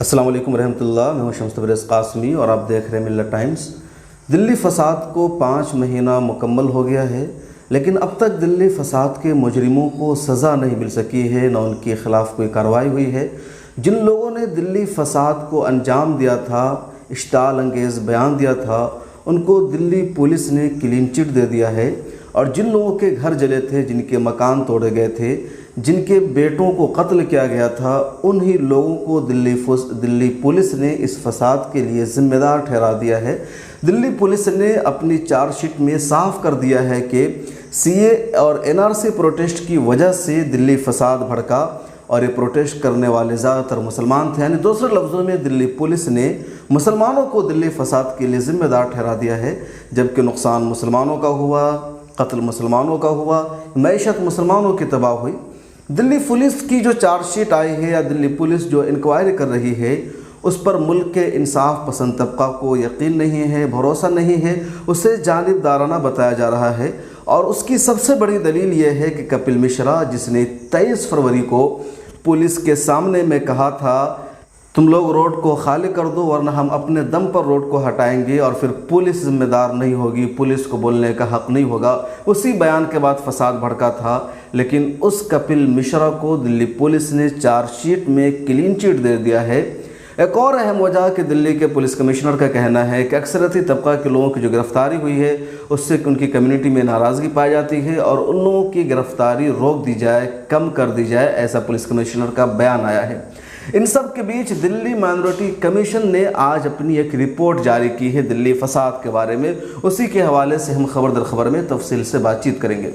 السلام علیکم ورحمۃ اللہ، میں ہوں شمس تبریز قاسمی اور آپ دیکھ رہے ہیں ملت ٹائمز۔ دلی فساد کو 5 مہینہ مکمل ہو گیا ہے، لیکن اب تک دلی فساد کے مجرموں کو سزا نہیں مل سکی ہے، نہ ان کے خلاف کوئی کارروائی ہوئی ہے۔ جن لوگوں نے دلی فساد کو انجام دیا تھا، اشتعال انگیز بیان دیا تھا، ان کو دلی پولیس نے کلین چٹ دے دیا ہے، اور جن لوگوں کے گھر جلے تھے، جن کے مکان توڑے گئے تھے، جن کے بیٹوں کو قتل کیا گیا تھا، انہی لوگوں کو دلی پولیس نے اس فساد کے لیے ذمہ دار ٹھہرا دیا ہے۔ دلی پولیس نے اپنی چارج شیٹ میں صاف کر دیا ہے کہ سی اے اور این آر سی پروٹیسٹ کی وجہ سے دلی فساد بھڑکا، اور یہ پروٹیسٹ کرنے والے زیادہ تر مسلمان تھے۔ یعنی دوسرے لفظوں میں دلی پولیس نے مسلمانوں کو دلی فساد کے لیے ذمہ دار ٹھہرا دیا ہے، جبکہ نقصان مسلمانوں کا ہوا، قتل مسلمانوں کا ہوا، معیشت مسلمانوں کی تباہ ہوئی۔ دلی پولیس کی جو چارج شیٹ آئی ہے، یا دلی پولیس جو انکوائری کر رہی ہے، اس پر ملک کے انصاف پسند طبقہ کو یقین نہیں ہے، بھروسہ نہیں ہے، اسے جانبدارانہ بتایا جا رہا ہے۔ اور اس کی سب سے بڑی دلیل یہ ہے کہ کپل مشرا، جس نے 23 فروری کو پولیس کے سامنے میں کہا تھا تم لوگ روڈ کو خالی کر دو ورنہ ہم اپنے دم پر روڈ کو ہٹائیں گے، اور پھر پولیس ذمہ دار نہیں ہوگی، پولیس کو بولنے کا حق نہیں ہوگا، اسی بیان کے بعد فساد بھڑکا تھا۔ لیکن اس کپل مشرا کو دلی پولیس نے چارج شیٹ میں کلین چٹ دے دیا ہے۔ ایک اور اہم وجہ کہ دلی کے پولیس کمشنر کا کہنا ہے کہ اکثریتی طبقہ کے لوگوں کی جو گرفتاری ہوئی ہے، اس سے ان کی کمیونٹی میں ناراضگی پائی جاتی ہے، اور ان لوگوں کی گرفتاری روک دی جائے، کم کر دی جائے، ایسا پولیس کمشنر کا بیان آیا ہے۔ ان سب کے بیچ دلی مائنورٹی کمیشن نے آج اپنی ایک رپورٹ جاری کی ہے دلی فساد کے بارے میں، اسی کے حوالے سے ہم خبر در خبر میں تفصیل سے بات چیت کریں گے۔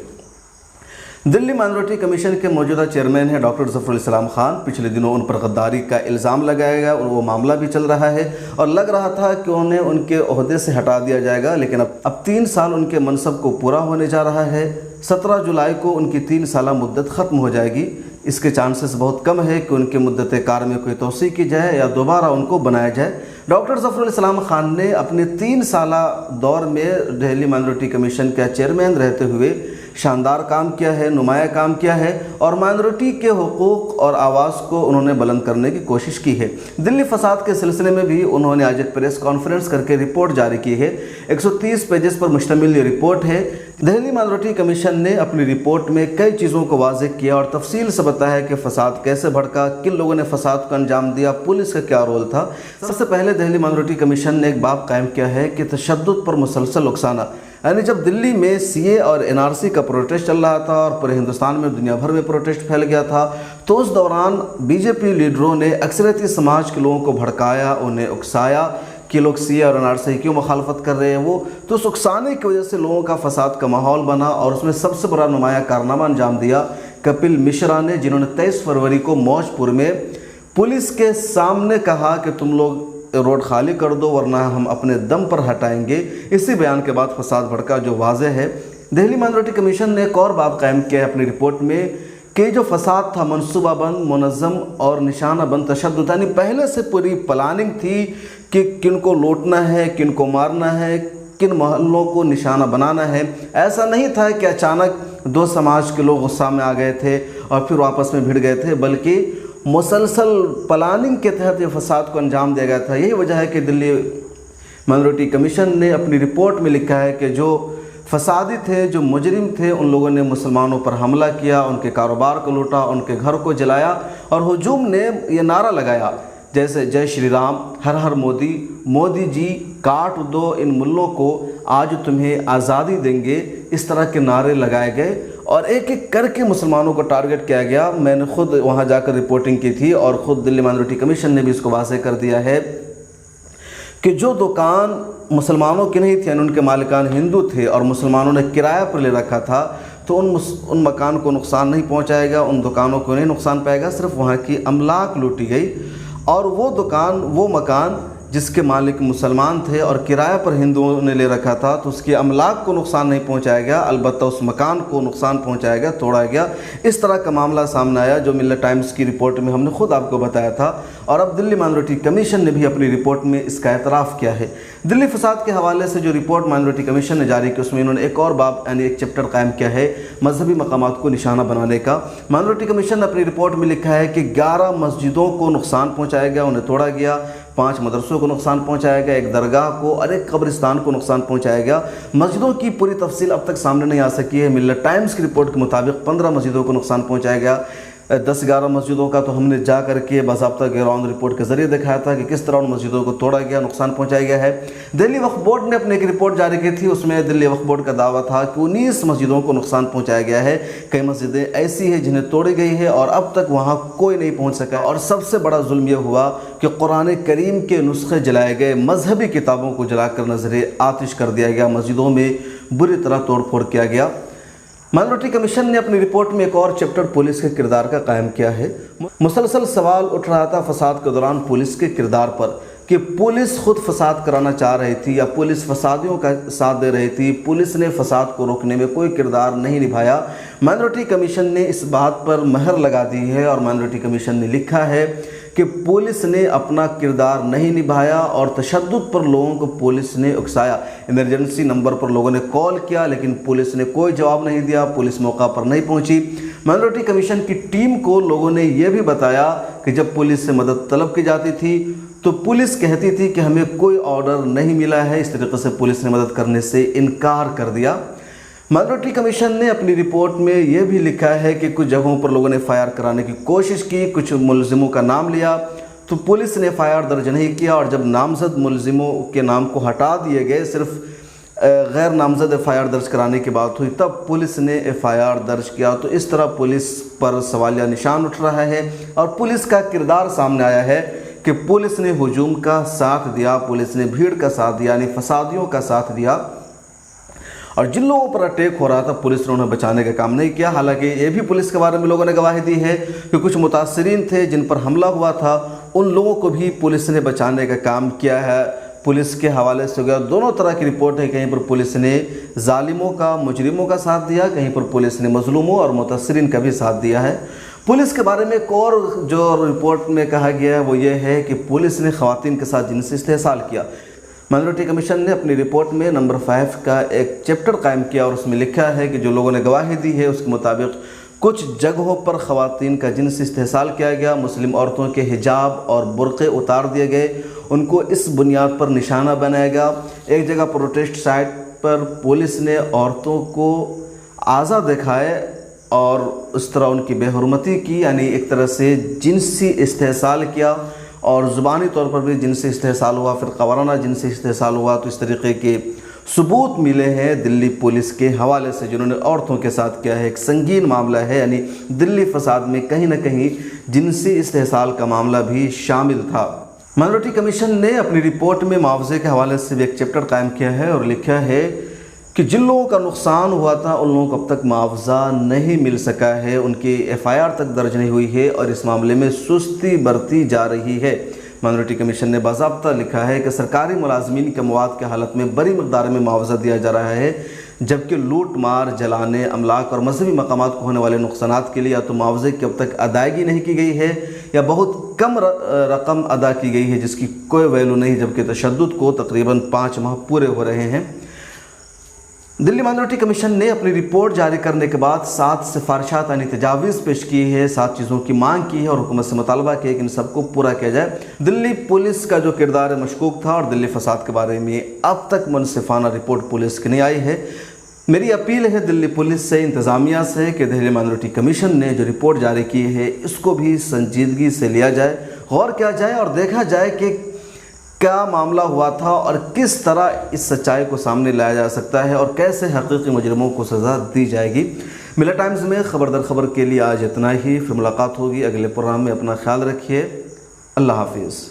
دلی مائنورٹی کمیشن کے موجودہ چیئرمین ہیں ڈاکٹر ظفر الاسلام خان۔ پچھلے دنوں ان پر غداری کا الزام لگایا گیا اور وہ معاملہ بھی چل رہا ہے، اور لگ رہا تھا کہ انہیں ان کے عہدے سے ہٹا دیا جائے گا، لیکن اب 3 سال ان کے منصب کو پورا ہونے جا رہا ہے۔ 17 جولائی کو ان کی 3 سالہ مدت ختم ہو جائے گی۔ اس کے چانسز بہت کم ہے کہ ان کے مدت کار میں کوئی توسیع کی جائے یا دوبارہ ان کو بنایا جائے۔ ڈاکٹر ظفر الاسلام خان نے اپنے 3 سالہ دور میں دہلی مائنورٹی کمیشن کا چیئرمین رہتے ہوئے شاندار کام کیا ہے، نمایاں کام کیا ہے، اور مائنورٹی کے حقوق اور آواز کو انہوں نے بلند کرنے کی کوشش کی ہے۔ دلی فساد کے سلسلے میں بھی انہوں نے آج ایک پریس کانفرنس کر کے رپورٹ جاری کی ہے۔ 130 پیجز پر مشتمل یہ رپورٹ ہے۔ دہلی مائنورٹی کمیشن نے اپنی رپورٹ میں کئی چیزوں کو واضح کیا اور تفصیل سے بتایا کہ فساد کیسے بھڑکا، کن لوگوں نے فساد کو انجام دیا، پولیس کا کیا رول تھا۔ سب سے پہلے دہلی مائنورٹی کمیشن نے ایک باب قائم کیا ہے کہ تشدد پر مسلسل اکسانا۔ یعنی جب دلی میں سی اے اور این آر سی کا پروٹیسٹ چل رہا تھا اور پورے ہندوستان میں دنیا بھر میں پروٹیسٹ پھیل گیا تھا، تو اس دوران بی جے پی لیڈروں نے اکثریتی سماج کے لوگوں کو بھڑکایا، انہیں اکسایا کہ لوگ سی اے اور این آر سی کیوں مخالفت کر رہے ہیں۔ وہ تو اس اکسانے کی وجہ سے لوگوں کا فساد کا ماحول بنا، اور اس میں سب سے بڑا نمایاں کارنامہ انجام دیا کپل مشرا نے، جنہوں نے 23 فروری کو موج پور میں پولیس کے سامنے کہا کہ تم لوگ روڈ خالی کر دو ورنہ ہم اپنے دم پر ہٹائیں گے۔ اسی بیان کے بعد فساد بھڑکا، جو واضح ہے۔ دہلی مائنورٹی کمیشن نے ایک اور باب قائم کیا ہے اپنی رپورٹ میں کہ جو فساد تھا منصوبہ بند، منظم اور نشانہ بند تشدد، یعنی پہلے سے پوری پلاننگ تھی کہ کن کو لوٹنا ہے، کن کو مارنا ہے، کن محلوں کو نشانہ بنانا ہے۔ ایسا نہیں تھا کہ اچانک 2 سماج کے لوگ غصہ میں آ گئے تھے اور پھر آپس میں بھڑ گئے تھے، بلکہ مسلسل پلاننگ کے تحت یہ فساد کو انجام دیا گیا تھا۔ یہی وجہ ہے کہ دلی مائنورٹی کمیشن نے اپنی رپورٹ میں لکھا ہے کہ جو فسادی تھے، جو مجرم تھے، ان لوگوں نے مسلمانوں پر حملہ کیا، ان کے کاروبار کو لوٹا، ان کے گھر کو جلایا، اور ہجوم نے یہ نعرہ لگایا جیسے جے شری رام، ہر ہر مودی، مودی جی کاٹ دو ان ملوں کو، آج تمہیں آزادی دیں گے، اس طرح کے نعرے لگائے گئے، اور ایک ایک کر کے مسلمانوں کو ٹارگٹ کیا گیا۔ میں نے خود وہاں جا کر رپورٹنگ کی تھی، اور خود دلی مائنورٹی کمیشن نے بھی اس کو واضح کر دیا ہے کہ جو دکان مسلمانوں کی نہیں تھی، یعنی ان کے مالکان ہندو تھے اور مسلمانوں نے کرایہ پر لے رکھا تھا، تو ان مکان کو نقصان نہیں پہنچائے گا، ان دکانوں کو نہیں نقصان پائے گا، صرف وہاں کی املاک لوٹی گئی۔ اور وہ دکان، وہ مکان جس کے مالک مسلمان تھے اور کرایہ پر ہندوؤں نے لے رکھا تھا، تو اس کے املاک کو نقصان نہیں پہنچایا گیا، البتہ اس مکان کو نقصان پہنچایا گیا، توڑا گیا۔ اس طرح کا معاملہ سامنے آیا جو ملت ٹائمز کی رپورٹ میں ہم نے خود آپ کو بتایا تھا، اور اب دلی مائنورٹی کمیشن نے بھی اپنی رپورٹ میں اس کا اعتراف کیا ہے۔ دلی فساد کے حوالے سے جو رپورٹ مائنورٹی کمیشن نے جاری کی، اس میں انہوں نے ایک اور باب یعنی ایک چیپٹر قائم کیا ہے مذہبی مقامات کو نشانہ بنانے کا۔ مائنورٹی کمیشن نے اپنی رپورٹ میں لکھا ہے کہ 11 مسجدوں کو نقصان پہنچایا گیا، انہیں توڑا گیا، 5 مدرسوں کو نقصان پہنچایا گیا، ایک درگاہ کو اور ایک قبرستان کو نقصان پہنچایا گیا۔ مسجدوں کی پوری تفصیل اب تک سامنے نہیں آ سکی ہے۔ ملت ٹائمز کی رپورٹ کے مطابق 15 مسجدوں کو نقصان پہنچایا گیا۔ 10-11 مسجدوں کا تو ہم نے جا کر کے باضابطہ گراؤنڈ رپورٹ کے ذریعے دکھایا تھا کہ کس طرح ان مسجدوں کو توڑا گیا، نقصان پہنچایا گیا ہے۔ دلی وقف بورڈ نے اپنے ایک رپورٹ جاری کی تھی، اس میں دلی وقف بورڈ کا دعویٰ تھا کہ 19 مسجدوں کو نقصان پہنچایا گیا ہے۔ کئی مسجدیں ایسی ہیں جنہیں توڑی گئی ہے اور اب تک وہاں کوئی نہیں پہنچ سکا، اور سب سے بڑا ظلم یہ ہوا کہ قرآن کریم کے نسخے جلائے گئے، مذہبی کتابوں کو جلا کر نظر آتش کر دیا گیا، مسجدوں میں بری طرح توڑ پھوڑ کیا گیا۔ مائنورٹی کمیشن نے اپنی رپورٹ میں ایک اور چیپٹر پولیس کے کردار کا قائم کیا ہے۔ مسلسل سوال اٹھ رہا تھا فساد کے دوران پولیس کے کردار پر کہ پولیس خود فساد کرانا چاہ رہی تھی یا پولیس فسادیوں کا ساتھ دے رہی تھی، پولیس نے فساد کو روکنے میں کوئی کردار نہیں نبھایا۔ مائنورٹی کمیشن نے اس بات پر مہر لگا دی ہے اور مائنورٹی کمیشن نے لکھا ہے کہ پولیس نے اپنا کردار نہیں نبھایا اور تشدد پر لوگوں کو پولیس نے اکسایا۔ ایمرجنسی نمبر پر لوگوں نے کال کیا لیکن پولیس نے کوئی جواب نہیں دیا، پولیس موقع پر نہیں پہنچی۔ مائنورٹی کمیشن کی ٹیم کو لوگوں نے یہ بھی بتایا کہ جب پولیس سے مدد طلب کی جاتی تھی تو پولیس کہتی تھی کہ ہمیں کوئی آرڈر نہیں ملا ہے، اس طریقے سے پولیس نے مدد کرنے سے انکار کر دیا۔ مائنورٹی کمیشن نے اپنی رپورٹ میں یہ بھی لکھا ہے کہ کچھ جگہوں پر لوگوں نے ایف آئی آر کرانے کی کوشش کی، کچھ ملزموں کا نام لیا تو پولیس نے ایف آئی آر درج نہیں کیا، اور جب نامزد ملزموں کے نام کو ہٹا دیے گئے، صرف غیر نامزد ایف آئی آر درج کرانے کی بات ہوئی، تب پولیس نے ایف آئی آر درج کیا۔ تو اس طرح پولیس پر سوالیہ نشان اٹھ رہا ہے اور پولیس کا کردار سامنے آیا ہے کہ پولیس نے ہجوم کا ساتھ دیا، پولیس نے بھیڑ کا ساتھ دیا، یعنی فسادیوں کا ساتھ دیا، اور جن لوگوں پر اٹیک ہو رہا تھا پولیس نے انہیں بچانے کا کام نہیں کیا۔ حالانکہ یہ بھی پولیس کے بارے میں لوگوں نے گواہی دی ہے کہ کچھ متاثرین تھے جن پر حملہ ہوا تھا، ان لوگوں کو بھی پولیس نے بچانے کا کام کیا ہے۔ پولیس کے حوالے سے گیا دونوں طرح کی رپورٹ ہے، کہیں پر پولیس نے ظالموں کا، مجرموں کا ساتھ دیا، کہیں پر پولیس نے مظلوموں اور متاثرین کا بھی ساتھ دیا ہے۔ پولیس کے بارے میں ایک اور جو رپورٹ میں کہا گیا ہے وہ یہ ہے کہ پولیس نے خواتین کے ساتھ جنسی استحصال کیا۔ مائنورٹی کمیشن نے اپنی رپورٹ میں نمبر 5 کا ایک چیپٹر قائم کیا اور اس میں لکھا ہے کہ جو لوگوں نے گواہی دی ہے اس کے مطابق کچھ جگہوں پر خواتین کا جنسی استحصال کیا گیا، مسلم عورتوں کے حجاب اور برقعے اتار دیے گئے، ان کو اس بنیاد پر نشانہ بنایا گیا۔ ایک جگہ پروٹیسٹ سائٹ پر پولیس نے عورتوں کو اعضاء دکھائے اور اس طرح ان کی بے حرمتی کی، یعنی ایک طرح سے جنسی استحصال کیا، اور زبانی طور پر بھی جنسی استحصال ہوا، فرقہ وارانہ جنسی استحصال ہوا۔ تو اس طریقے کے ثبوت ملے ہیں دلی پولیس کے حوالے سے جنہوں نے عورتوں کے ساتھ کیا ہے۔ ایک سنگین معاملہ ہے، یعنی دلی فساد میں کہیں نہ کہیں جنسی استحصال کا معاملہ بھی شامل تھا۔ مائنورٹی کمیشن نے اپنی رپورٹ میں معاوضے کے حوالے سے بھی ایک چیپٹر قائم کیا ہے اور لکھا ہے کہ جن لوگوں کا نقصان ہوا تھا ان لوگوں کو اب تک معاوضہ نہیں مل سکا ہے، ان کی ایف آئی آر تک درج نہیں ہوئی ہے اور اس معاملے میں سستی برتی جا رہی ہے۔ مائنورٹی کمیشن نے باضابطہ لکھا ہے کہ سرکاری ملازمین کے مواد کی حالت میں بڑی مقدار میں معاوضہ دیا جا رہا ہے، جبکہ لوٹ مار، جلانے، املاک اور مذہبی مقامات کو ہونے والے نقصانات کے لیے یا تو معاوضے کی اب تک ادائیگی نہیں کی گئی ہے یا بہت کم رقم ادا کی گئی ہے جس کی کوئی ویلو نہیں، جبکہ تشدد کو تقریباً 5 ماہ پورے ہو رہے ہیں۔ دلی مائنورٹی کمیشن نے اپنی رپورٹ جاری کرنے کے بعد 7 سفارشات یعنی تجاویز پیش کی ہے، 7 چیزوں کی مانگ کی ہے اور حکومت سے مطالبہ کیا ہے کہ ان سب کو پورا کیا جائے۔ دلی پولیس کا جو کردار مشکوک تھا اور دلی فساد کے بارے میں اب تک منصفانہ رپورٹ پولیس کی نہیں آئی ہے۔ میری اپیل ہے دلی پولیس سے، انتظامیہ سے کہ دلی مائنورٹی کمیشن نے جو رپورٹ جاری کی ہے اس کو بھی سنجیدگی سے لیا جائے، غور کیا جائے اور دیکھا جائے کہ کیا معاملہ ہوا تھا اور کس طرح اس سچائی کو سامنے لایا جا سکتا ہے اور کیسے حقیقی مجرموں کو سزا دی جائے گی۔ ملت ٹائمز میں خبر در خبر کے لیے آج اتنا ہی، پھر ملاقات ہوگی اگلے پروگرام میں۔ اپنا خیال رکھیے، اللہ حافظ۔